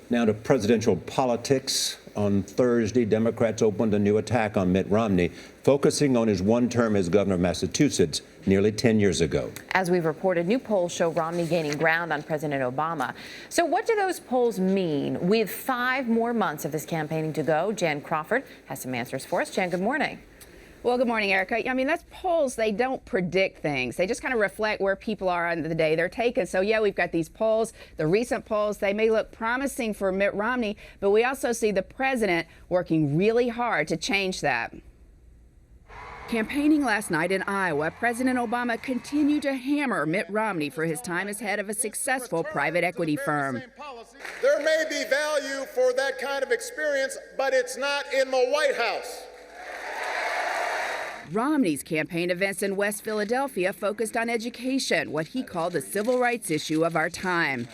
Now to presidential politics. On Thursday, Democrats opened a new attack on Mitt Romney, focusing on his one term as governor of Massachusetts nearly 10 years ago. As we've reported, new polls show Romney gaining ground on President Obama. So what do those polls mean? With 5 more months of this campaigning to go, Jan Crawford has some answers for us. Jan, good morning. Well, good morning, Erica. I mean, that's polls. They don't predict things. They just kind of reflect where people are on the day they're taken. So, yeah, we've got these polls. The recent polls, they may look promising for Mitt Romney, but we also see the president working really hard to change that. Campaigning last night in Iowa, President Obama continued to hammer Mitt Romney for his time as head of a successful private equity firm. There may be value for that kind of experience, but it's not in the White House. Romney's campaign events in West Philadelphia focused on education, what he called the civil rights issue of our time.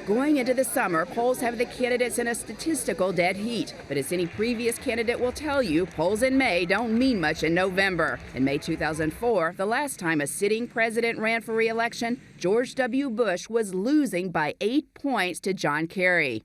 Going into the summer, polls have the candidates in a statistical dead heat. But as any previous candidate will tell you, polls in May don't mean much in November. In May 2004, the last time a sitting president ran for re-election, George W. Bush was losing by 8 points to John Kerry.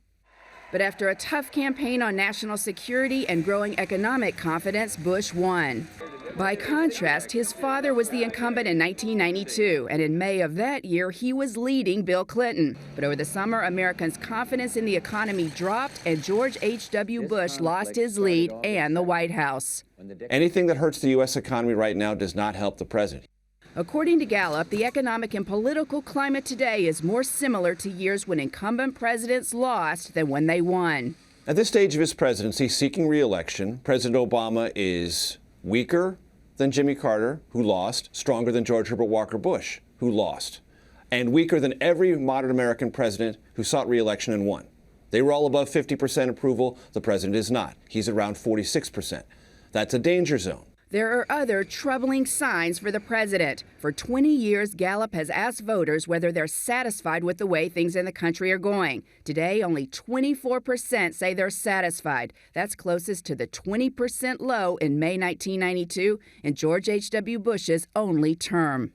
But after a tough campaign on national security and growing economic confidence, Bush won. By contrast, his father was the incumbent in 1992, and in May of that year, he was leading Bill Clinton. But over the summer, Americans' confidence in the economy dropped, and George H.W. Bush lost his lead and the White House. Anything that hurts the U.S. economy right now does not help the president. According to Gallup, the economic and political climate today is more similar to years when incumbent presidents lost than when they won. At this stage of his presidency, seeking re-election, President Obama is weaker than Jimmy Carter, who lost, stronger than George Herbert Walker Bush, who lost, and weaker than every modern American president who sought re-election and won. They were all above 50% approval. The president is not. He's around 46%. That's a danger zone. There are other troubling signs for the president. For 20 years, Gallup has asked voters whether they're satisfied with the way things in the country are going. Today, only 24% say they're satisfied. That's closest to the 20% low in May 1992 in George H.W. Bush's only term.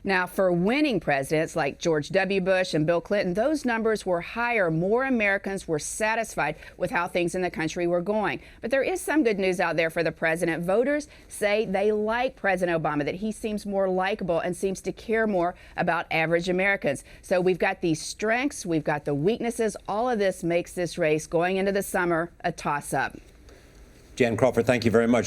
Now, for winning presidents like George W. Bush and Bill Clinton, those numbers were higher. More Americans were satisfied with how things in the country were going. But there is some good news out there for the president. Voters say they like President Obama, that he seems more likable and seems to care more about average Americans. So we've got these strengths, we've got the weaknesses. All of this makes this race going into the summer a toss-up. Jan Crawford, thank you very much.